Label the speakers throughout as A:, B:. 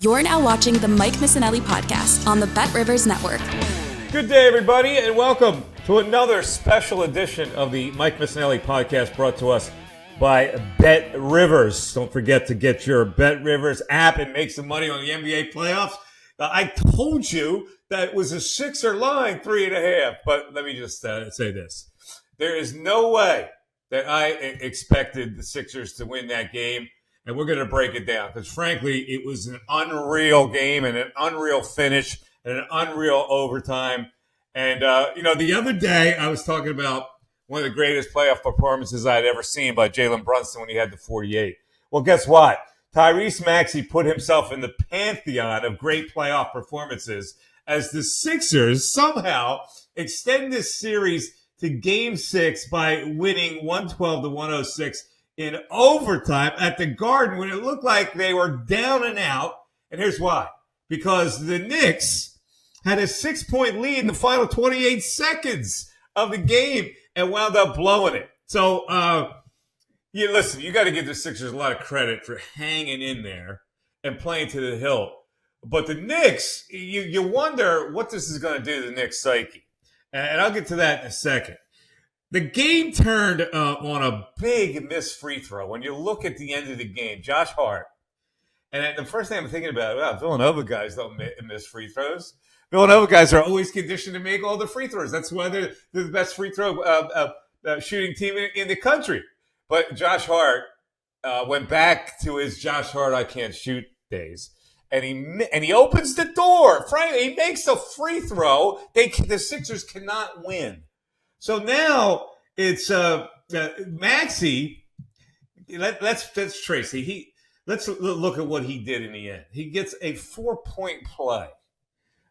A: You're now watching the Mike Missanelli podcast on the BetRivers Network.
B: Good day, everybody, and welcome to another special edition of the Mike Missanelli podcast brought to us by BetRivers. Don't forget to get your BetRivers app and make some money on the NBA playoffs. I told you that it was a Sixer line, 3.5, but let me just say this. There is no way that I expected the Sixers to win that game. And we're going to break it down because, frankly, it was an unreal game and an unreal finish and an unreal overtime. And, the other day I was talking about one of the greatest playoff performances I had ever seen by Jalen Brunson when he had the 48. Well, guess what? Tyrese Maxey put himself in the pantheon of great playoff performances as the Sixers somehow extend this series to Game 6 by winning 112-106 in overtime at the Garden when it looked like they were down and out. And here's why. Because the Knicks had a 6-point lead in the final 28 seconds of the game and wound up blowing it. So, listen, you got to give the Sixers a lot of credit for hanging in there and playing to the hilt. But the Knicks, you wonder what this is going to do to the Knicks' psyche. And I'll get to that in a second. The game turned on a big missed free throw. When you look at the end of the game, Josh Hart, and the first thing I'm thinking about, Villanova guys don't miss free throws. Villanova guys are always conditioned to make all the free throws. That's why they're the best free throw shooting team in the country. But Josh Hart went back to his Josh Hart I can't shoot days, and he opens the door. Frankly, he makes a free throw. The Sixers cannot win. So now it's Maxey. Let's Tracy. Let's look at what he did in the end. He gets a 4-point play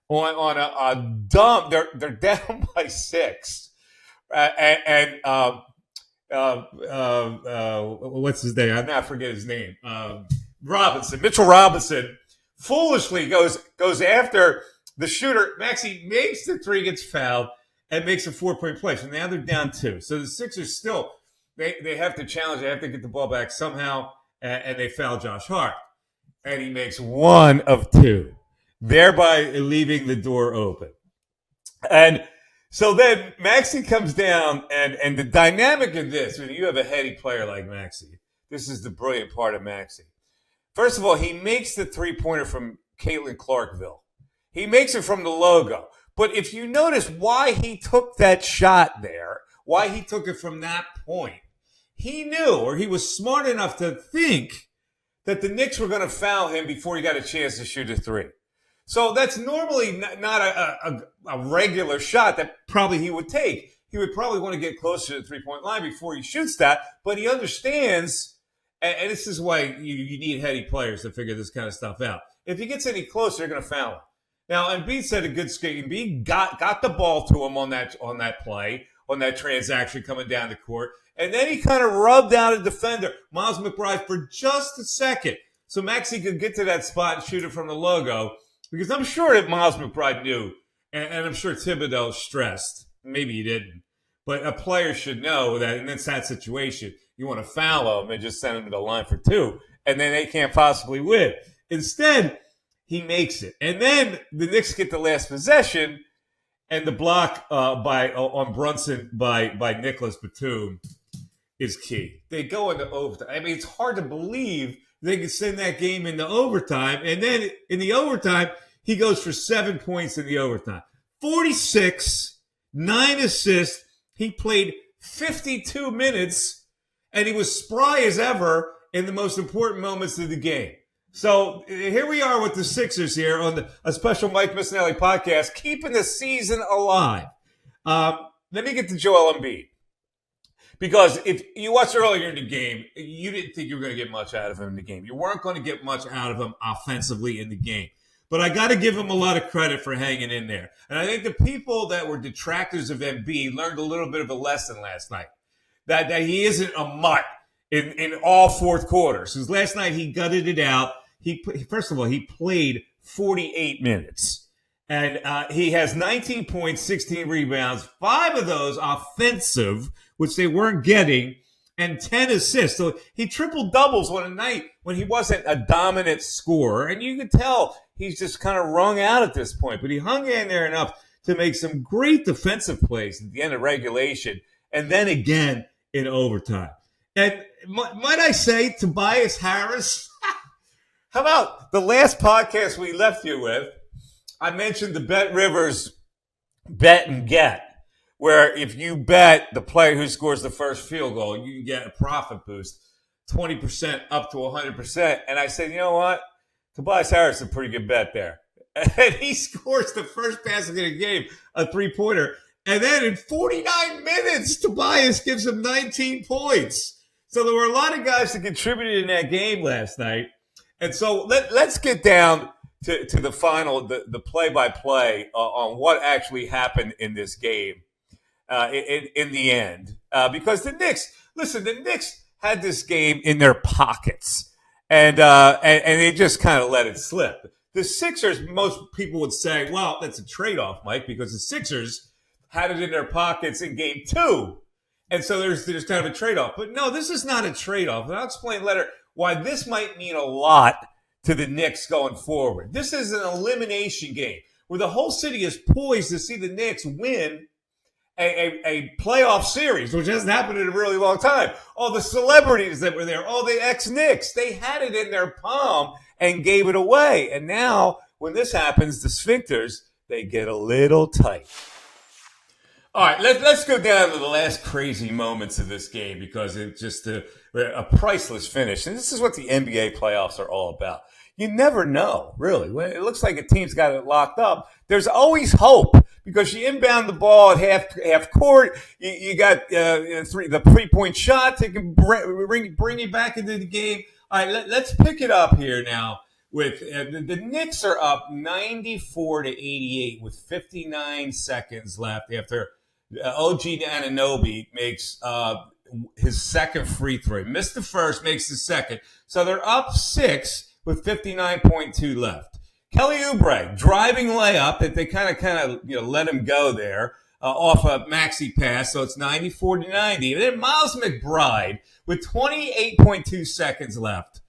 B: on a dump. They're down by 6, what's his name? I now forget his name. Mitchell Robinson, foolishly goes after the shooter. Maxey makes the three, gets fouled, and makes a 4-point play. So now they're down 2. So the Sixers still, they have to challenge. They have to get the ball back somehow, and they foul Josh Hart. And he makes 1 of 2, thereby leaving the door open. And so then Maxey comes down, and the dynamic of this, when you have a heady player like Maxey, this is the brilliant part of Maxey. First of all, he makes the three-pointer from Caitlin Clarkville. He makes it from the logo. But if you notice why he took that shot there, why he took it from that point, he knew, or he was smart enough to think that the Knicks were going to foul him before he got a chance to shoot a 3. So that's normally not a regular shot that probably he would take. He would probably want to get closer to the 3-point line before he shoots that. But he understands, and this is why you need heady players to figure this kind of stuff out. If he gets any closer, they're going to foul him. Now, Embiid said a good skate. Embiid got the ball to him on that play, on that transaction coming down the court. And then he kind of rubbed out a defender, Miles McBride, for just a second. So Maxey could get to that spot and shoot it from the logo. Because I'm sure that Miles McBride knew, and I'm sure Thibodeau stressed. Maybe he didn't. But a player should know that in that situation, you want to foul him and just send him to the line for 2. And then they can't possibly win. Instead, he makes it. And then the Knicks get the last possession, and the block on Brunson by Nicholas Batum is key. They go into overtime. I mean, it's hard to believe they could send that game into overtime. And then in the overtime, he goes for 7 points in the overtime. 46, 9 assists. He played 52 minutes, and he was spry as ever in the most important moments of the game. So here we are with the Sixers here on a special Mike Missanelli podcast, keeping the season alive. Let me get to Joel Embiid. Because if you watched earlier in the game, you didn't think you were going to get much out of him in the game. You weren't going to get much out of him offensively in the game. But I got to give him a lot of credit for hanging in there. And I think the people that were detractors of Embiid learned a little bit of a lesson last night. That he isn't a mutt in all fourth quarters. Because last night he gutted it out. First of all, he played 48 minutes. And he has 19 points, 16 rebounds, 5 of those offensive, which they weren't getting and 10 assists. So he triple doubles on a night when he wasn't a dominant scorer. And you could tell he's just kind of wrung out at this point. But he hung in there enough to make some great defensive plays at the end of regulation and then again in overtime. And might I say, Tobias Harris, how about the last podcast we left you with? I mentioned the BetRivers bet and get, where if you bet the player who scores the first field goal, you can get a profit boost, 20% up to 100%. And I said, you know what? Tobias Harris is a pretty good bet there. And he scores the first basket of the game, a three-pointer. And then in 49 minutes, Tobias gives him 19 points. So there were a lot of guys that contributed in that game last night. And so let's get down to the final, the play-by-play on what actually happened in this game in the end. Because the Knicks had this game in their pockets. And they just kind of let it slip. The Sixers, most people would say, well, that's a trade-off, Mike, because the Sixers had it in their pockets in game 2. And so there's kind of a trade-off. But no, this is not a trade-off. And I'll explain later why this might mean a lot to the Knicks going forward. This is an elimination game where the whole city is poised to see the Knicks win a playoff series, which hasn't happened in a really long time. All the celebrities that were there, all the ex-Knicks, they had it in their palm and gave it away. And now, when this happens, the sphincters, they get a little tight. All right, let's go down to the last crazy moments of this game because it's just a priceless finish. And this is what the NBA playoffs are all about. You never know, really. When it looks like a team's got it locked up, there's always hope because you inbound the ball at half court. You got the 3-point shot that can bring you back into the game. All right, let's pick it up here now. With the Knicks are up 94-88 with 59 seconds left after OG Anunoby makes his second free throw. Missed the first, makes the second. So they're up 6 with 59.2 left. Kelly Oubre driving layup that they kind of let him go there off a Maxey pass. So it's 94-90. And then Miles McBride with 28.2 seconds left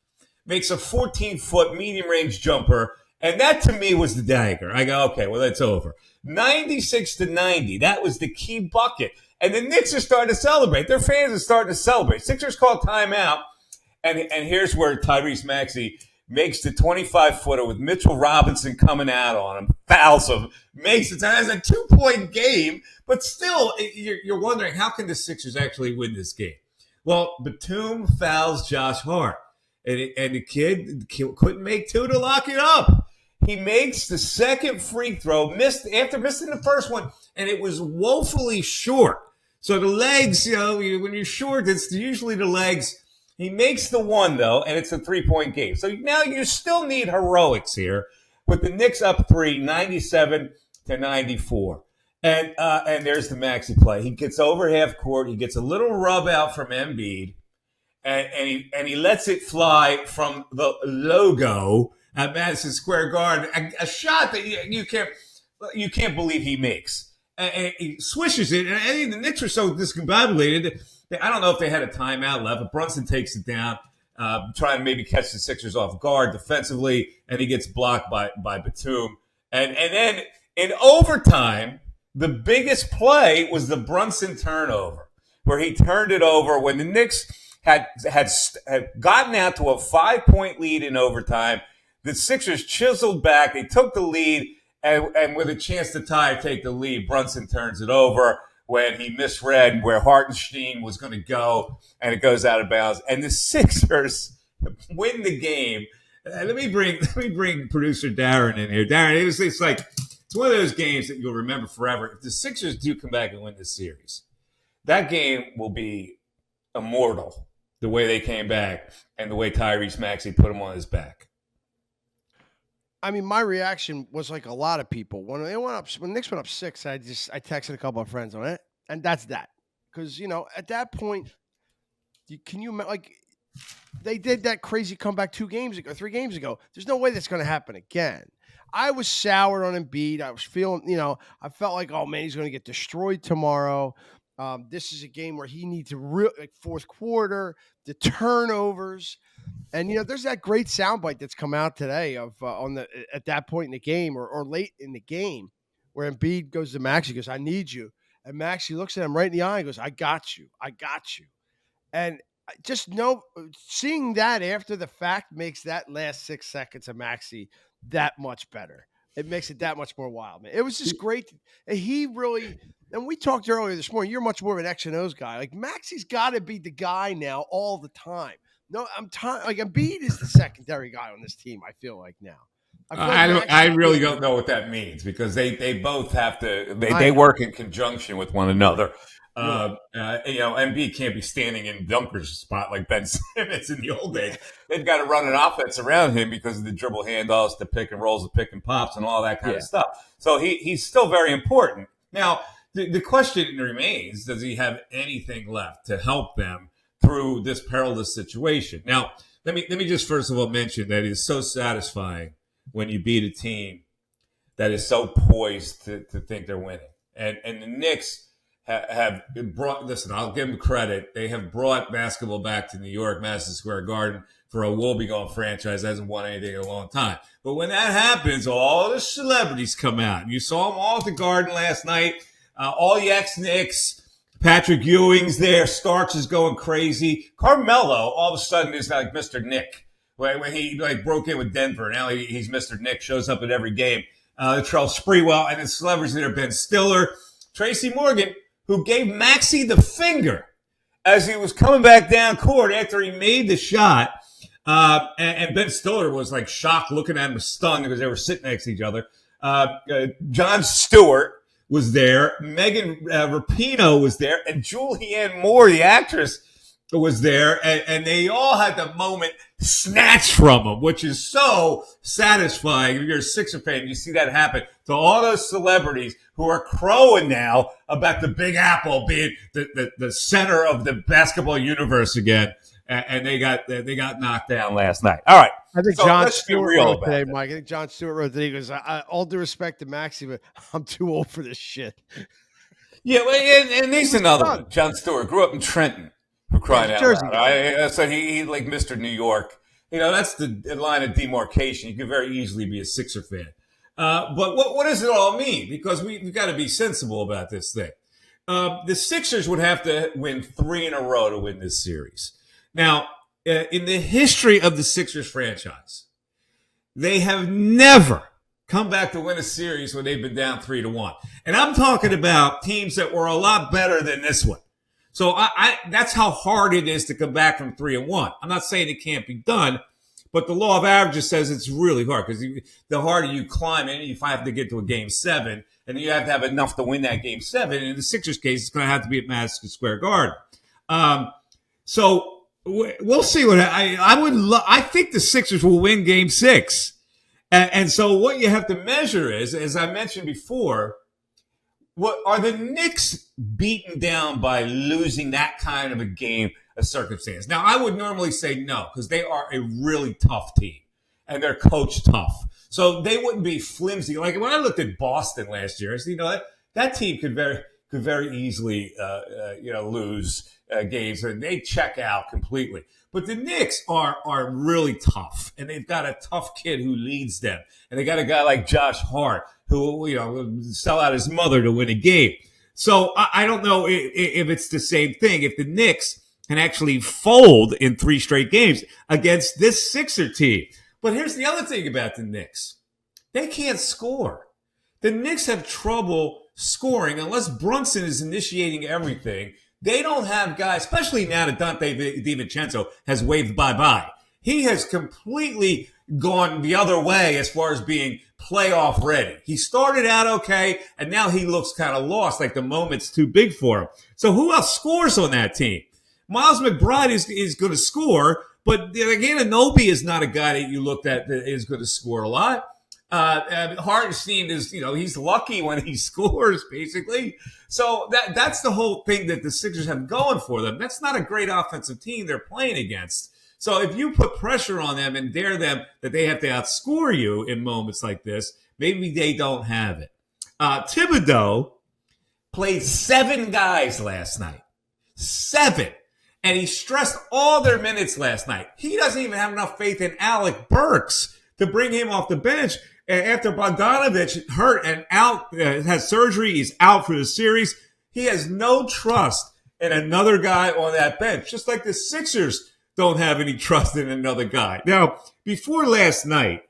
B: makes a 14-foot medium-range jumper, and that to me was the dagger. I go, okay, well, that's over. 96-90, that was the key bucket. And the Knicks are starting to celebrate. Their fans are starting to celebrate. Sixers call timeout, and here's where Tyrese Maxey makes the 25-footer with Mitchell Robinson coming out on him, fouls him, makes it. It's a 2-point game, but still, you're wondering, how can the Sixers actually win this game? Well, Batum fouls Josh Hart. And the kid couldn't make 2 to lock it up. He makes the second free throw, after missing the first one, and it was woefully short. So the legs, when you're short, it's usually the legs. He makes the one, though, and it's a 3-point game. So now you still need heroics here with the Knicks up 3, 97-94. And there's the Maxey play. He gets over half court. He gets a little rub out from Embiid. And he lets it fly from the logo at Madison Square Garden, a shot that you can't believe he makes. And he swishes it, and I think the Knicks are so discombobulated that I don't know if they had a timeout left, but Brunson takes it down, trying to maybe catch the Sixers off guard defensively, and he gets blocked by Batum. And then in overtime, the biggest play was the Brunson turnover, where he turned it over when the Knicks had gotten out to a 5-point lead in overtime. The Sixers chiseled back. They took the lead, and with a chance to tie or take the lead, Brunson turns it over when he misread where Hartenstein was going to go, and it goes out of bounds. And the Sixers win the game. Let me bring producer Darren in here. Darren, it's one of those games that you'll remember forever. If the Sixers do come back and win this series, that game will be immortal. The way they came back and the way Tyrese Maxey put him on his back.
C: I mean, my reaction was like a lot of people. When Knicks went up 6, I texted a couple of friends on it, and that's that. Because, at that point, they did that crazy comeback 3 games ago. There's no way that's going to happen again. I was soured on Embiid. I was feeling, I felt like, oh, man, he's going to get destroyed tomorrow. This is a game where he needs to fourth quarter, the turnovers. And, there's that great soundbite that's come out today of at that point in the game or late in the game where Embiid goes to Maxey, goes, I need you. And Maxey looks at him right in the eye and goes, I got you. I got you. And just seeing that after the fact makes that last 6 seconds of Maxey that much better. It makes it that much more wild, man. It was just great. He really, and we talked earlier this morning, you're much more of an X and O's guy. Like Maxey's got to be the guy now all the time. No, I'm tired. Like Embiid is the secondary guy on this team, I feel like now.
B: I really don't know what that means because they both have to they work in conjunction with one another. Embiid can't be standing in Dunker's spot like Ben Simmons in the old days. They've got to run an offense around him because of the dribble handoffs, the pick and rolls, the pick and pops, and all that kind of stuff. So he's still very important. Now, the question remains, does he have anything left to help them through this perilous situation? Now, let me just first of all mention that it is so satisfying when you beat a team that is so poised to think they're winning. And the Knicks have brought, listen, I'll give them credit. They have brought basketball back to New York, Madison Square Garden for a woebegone franchise that hasn't won anything in a long time. But when that happens, all the celebrities come out. And you saw them all at the Garden last night. All the ex-Knicks. Patrick Ewing's there. Starks is going crazy. Carmelo, all of a sudden, is like Mr. Nick. When he broke in with Denver, now he's Mr. Nick, shows up at every game. Charles Sprewell, and the celebrities there, Ben Stiller, Tracy Morgan, who gave Maxey the finger as he was coming back down court after he made the shot. And Ben Stiller was like shocked, looking at him stunned because they were sitting next to each other. Jon Stewart was there. Megan Rapinoe was there. And Julianne Moore, the actress, was there. And they all had the moment snatched from them, which is so satisfying. If you're a Sixer fan, you see that happen to all those celebrities who are crowing now about the Big Apple being the center of the basketball universe again. And they got knocked down last night. All right.
C: I think Jon Stewart wrote today, Mike. I think Jon Stewart wrote today. He goes, all due respect to Maxey, but I'm too old for this shit.
B: Yeah, and he's another one. Jon Stewart grew up in Trenton, for crying out loud. So he like Mr. New York. That's the line of demarcation. You could very easily be a Sixer fan. But what does it all mean? Because we've got to be sensible about this thing. The Sixers would have to win 3 in a row to win this series. Now, in the history of the Sixers franchise, they have never come back to win a series when they've been down 3-1. And I'm talking about teams that were a lot better than this one. So that's how hard it is to come back from 3-1. I'm not saying it can't be done, but the law of averages says it's really hard because the harder you climb in, you have to get to a Game 7, and you have to have enough to win that Game 7. And in the Sixers case, it's going to have to be at Madison Square Garden. So we'll see what I think the Sixers will win Game 6. And so what you have to measure is, as I mentioned before, what are the Knicks beaten down by losing that kind of a game, a circumstance? Now, I would normally say no, because they are a really tough team, and they're coached tough. So they wouldn't be flimsy. Like when I looked at Boston last year, I said, that team could very easily, lose games, and they check out completely. But the Knicks are really tough, and they've got a tough kid who leads them, and they got a guy like Josh Hart who will sell out his mother to win a game. So I don't know if it's the same thing. If the Knicks can actually fold in 3 straight games against this Sixer team. But here's the other thing about the Knicks. They can't score. The Knicks have trouble scoring unless Brunson is initiating everything. They don't have guys, especially now that Dante DiVincenzo has waved bye-bye. He has completely gone the other way as far as being playoff ready. He started out okay, and now he looks kind of lost, like the moment's too big for him. So who else scores on that team? Miles McBride is going to score, but again, Anunoby is not a guy that you looked at that is going to score a lot. Hartenstein is, he's lucky when he scores, basically. So that's the whole thing that the Sixers have going for them. That's not a great offensive team they're playing against. So if you put pressure on them and dare them that they have to outscore you in moments like this, maybe they don't have it. Thibodeau played 7 guys last night. 7. And he stressed all their minutes last night. He doesn't even have enough faith in Alec Burks to bring him off the bench. And after Bogdanovich hurt and out, has surgery, he's out for the series. He has no trust in another guy on that bench, just like the Sixers don't have any trust in another guy. Now, before last night,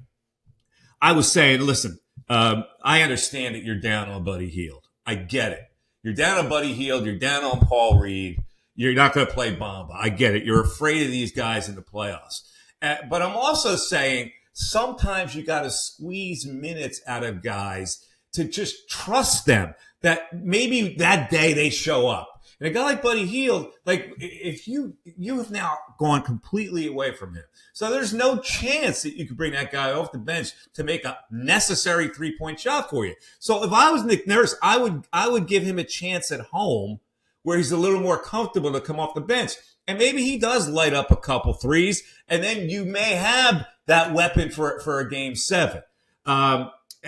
B: I was saying, listen, I understand that you're down on Buddy Hield. I get it. You're down on Buddy Hield. You're down on Paul Reed. You're not going to play Bamba. I get it. You're afraid of these guys in the playoffs. But I'm also saying sometimes you got to squeeze minutes out of guys to just trust them that maybe that day they show up. And a guy like Buddy Hield, like if you have now gone completely away from him. So there's no chance that you could bring that guy off the bench to make a necessary 3-point shot for you. So if I was Nick Nurse, I would give him a chance at home where he's a little more comfortable to come off the bench. And maybe he does light up a couple threes, and then you may have that weapon for a game 7.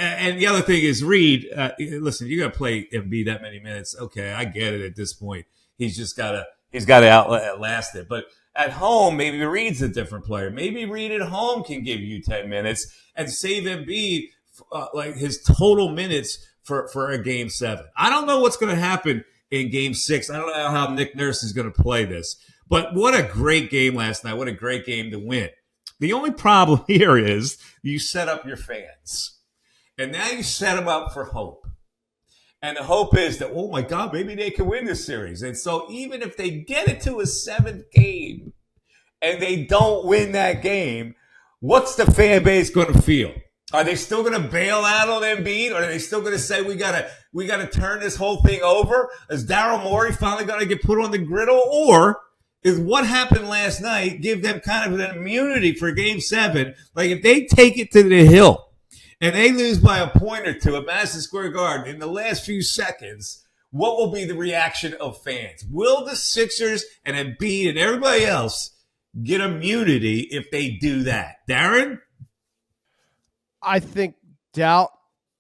B: And the other thing is Reed, listen, you got to play Embiid that many minutes. Okay, I get it at this point. He's got to outlast it. But at home, maybe Reed's a different player. Maybe Reed at home can give you 10 minutes and save Embiid like his total minutes for a game 7. I don't know what's going to happen in game 6. I don't know how Nick Nurse is going to play this. But what a great game last night. What a great game to win. The only problem here is you set up your fans. And now you set them up for hope. And the hope is that, oh my God, maybe they can win this series. And so even if they get it to a 7th game and they don't win that game, what's the fan base going to feel? Are they still going to bail out on Embiid? Or are they still going to say we gotta turn this whole thing over? Is Daryl Morey finally going to get put on the griddle? Or is what happened last night give them kind of an immunity for game 7? Like if they take it to the hill, and they lose by a point or two at Madison Square Garden in the last few seconds, what will be the reaction of fans? Will the Sixers and Embiid and everybody else get immunity if they do that? Darren?
C: I think doubt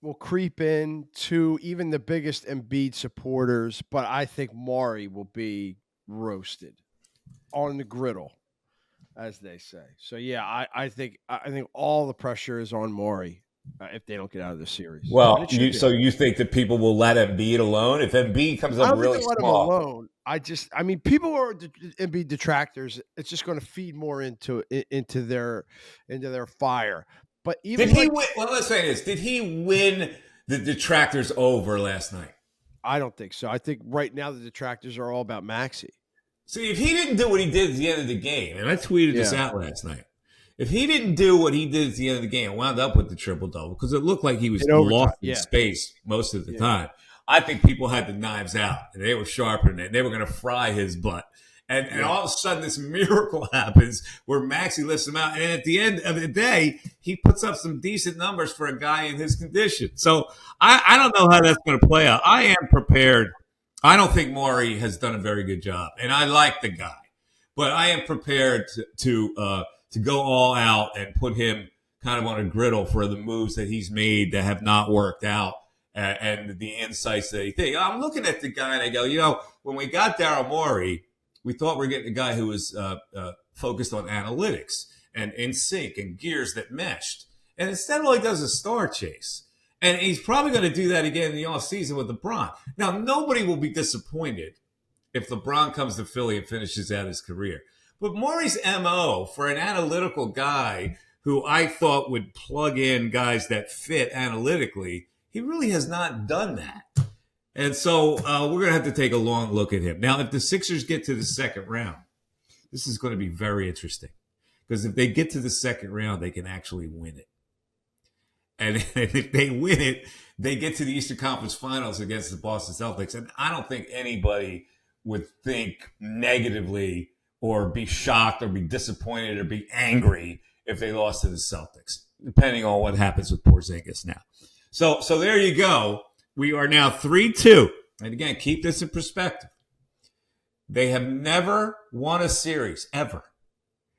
C: will creep in to even the biggest Embiid supporters, but I think Morey will be roasted on the griddle, as they say. So, yeah, I think all the pressure is on Morey. If they don't get out of the series.
B: Well, so you think that people will let Embiid alone? If Embiid comes up really small. I don't think they'll let him alone. I mean, people who are Embiid detractors, it's just going to feed more into their fire. But even did he win? Well, let's say this. Did he win the detractors over last night?
C: I don't think so. I think right now the detractors are all about Maxey.
B: See, if he didn't do what he did at the end of the game, and I tweeted this out last night, if he didn't do what he did at the end of the game, wound up with the triple-double, because it looked like he was lost in space most of the time, I think people had the knives out, and they were sharpening it. They were going to fry his butt. And all of a sudden, this miracle happens where Maxey lifts him out. And at the end of the day, he puts up some decent numbers for a guy in his condition. So I don't know how that's going to play out. I am prepared. I don't think Morey has done a very good job, and I like the guy. But I am prepared to go all out and put him kind of on a griddle for the moves that he's made that have not worked out and the insights that he thinks. I'm looking at the guy and I go, when we got Daryl Morey, we thought we were getting a guy who was focused on analytics and in sync and gears that meshed. And instead all he does is star chase. And he's probably going to do that again in the offseason with LeBron. Now, nobody will be disappointed if LeBron comes to Philly and finishes out his career. But Morey's MO for an analytical guy who I thought would plug in guys that fit analytically, he really has not done that. And so we're going to have to take a long look at him. Now, if the Sixers get to the second round, this is going to be very interesting. Because if they get to the second round, they can actually win it. And if they win it, they get to the Eastern Conference Finals against the Boston Celtics. And I don't think anybody would think negatively or be shocked or be disappointed or be angry if they lost to the Celtics, depending on what happens with Porzingis now. So there you go. We are now 3-2. And again, keep this in perspective. They have never won a series, ever,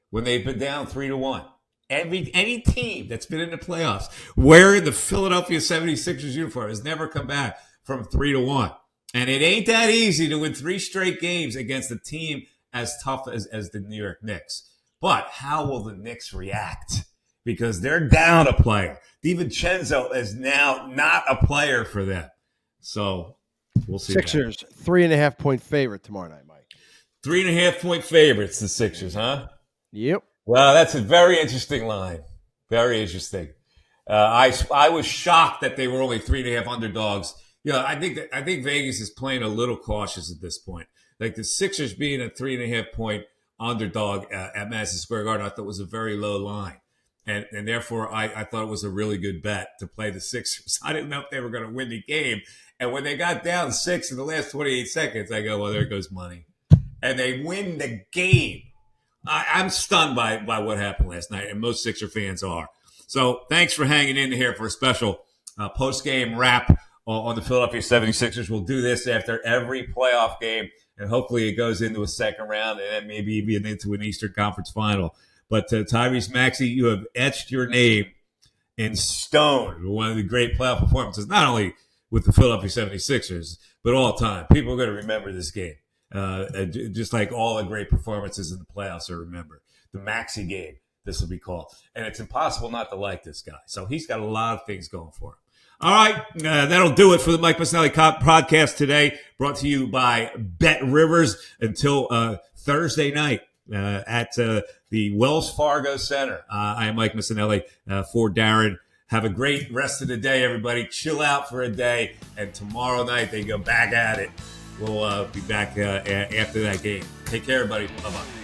B: when they've been down 3-1. Any team that's been in the playoffs wearing the Philadelphia 76ers uniform has never come back from 3-1. And it ain't that easy to win 3 straight games against a team as tough as the New York Knicks. But how will the Knicks react? Because they're down a player. DiVincenzo is now not a player for them. So we'll see.
C: Sixers, 3.5-point favorite tomorrow night, Mike.
B: 3.5-point favorites, the Sixers, huh?
C: Yep.
B: Well, that's a very interesting line. Very interesting. I was shocked that they were only 3.5 underdogs. I think Vegas is playing a little cautious at this point. Like the Sixers being a 3.5-point underdog at Madison Square Garden, I thought was a very low line. And therefore, I thought it was a really good bet to play the Sixers. I didn't know if they were going to win the game. And when they got down 6 in the last 28 seconds, I go, well, there goes money. And they win the game. I'm stunned by what happened last night, and most Sixer fans are. So thanks for hanging in here for a special post-game wrap on the Philadelphia 76ers. We'll do this after every playoff game, and hopefully it goes into a second round and then maybe even into an Eastern Conference final. But Tyrese Maxey, you have etched your name in stone. One of the great playoff performances, not only with the Philadelphia 76ers, but all time. People are going to remember this game. Just like all the great performances in the playoffs are remembered. The Maxey game, this will be called. And it's impossible not to like this guy. So he's got a lot of things going for him. All right, that'll do it for the Mike Missanelli podcast today, brought to you by BetRivers until Thursday night at the Wells Fargo Center. I am Mike Missanelli for Darren. Have a great rest of the day, everybody. Chill out for a day, and tomorrow night they go back at it. We'll be back after that game. Take care, everybody. Bye-bye.